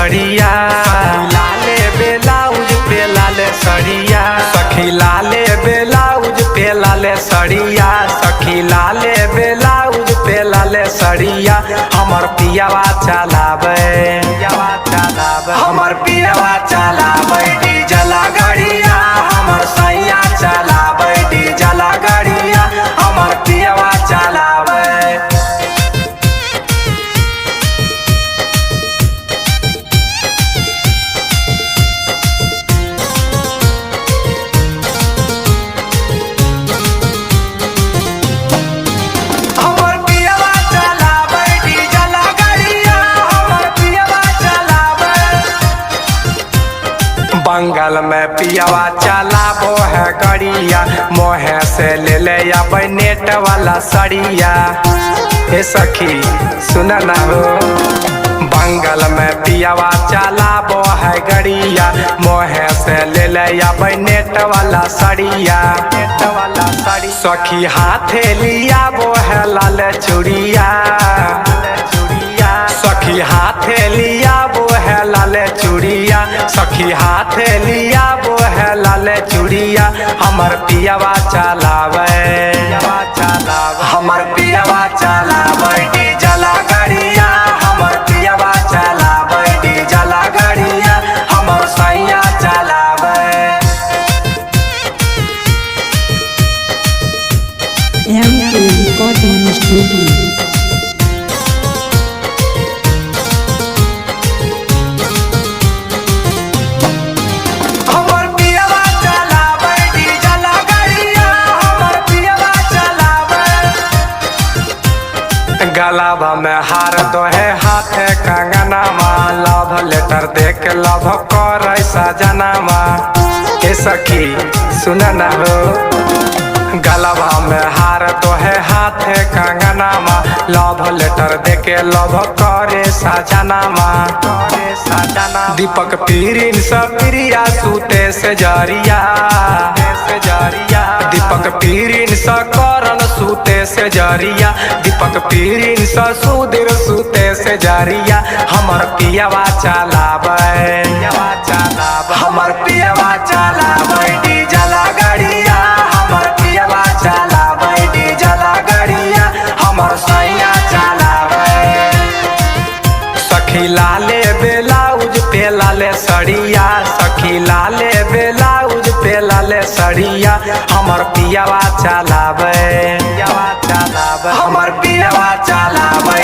सड़िया, लाले ब्लाउज पे लाले सड़िया, सखी लाले ब्लाउज पे लाले सड़िया, सखी लाले ब्लाउज पे लाले सड़िया। हमर पियावा चलावे, हमर पियावा चलावे डीजल गाड़िया, हमर सैया चलावे डीजल गाड़िया, हमर पियावा चलावे। बंगाल में पियावा चलाबो है गड़िया, मोहे से ले ले अब नेट वाला सड़िया। हे सखी सुन ना हो, बंगाल में पियावा चलाबो है गड़िया, मोहे से ले ले अब नेट वाला सड़िया, नेट वाला सड़ी। सखी हाथे लिया वो है लाल चूड़िया, सखी हाथे लिया वो है लाल चूड़िया, सखी हाथे लिया वो है लाल चूड़िया। हमर पियावा चलावे, हमर पियावा चलावे डीजल गाड़िया, हमर पियावा चलावे डीजल गाड़िया, हमर सैया चलावे। MK Recording Studio। गलावा में हार दो है हाथे कंगनामा, लव लेटर देख लव कर सजनामा। हे सखी सुन ना हो, गलावा में हार दो है हाथे कंगनामा, लव लेटर देके लव करे सजनामा। दीपक पीरिन सब प्रिया सूते से जरिया, दीपक पीरिन सा करण सूते से जरिया, दीपक पीरिन सा सुधीर सूते से जरिया। हमर पियावा चलावे, हमर पियावा चलावे डीजल गाड़िया, हमर पियावा चलावे डीजल गाड़िया, हमर सैया चलावे। सखी लाले ब्लाउज पे लाले सड़िया, सखी लाले ब्लाउज पे लाले सड़िया। हमर पियावा चलावे, हमर पियावा चलावे।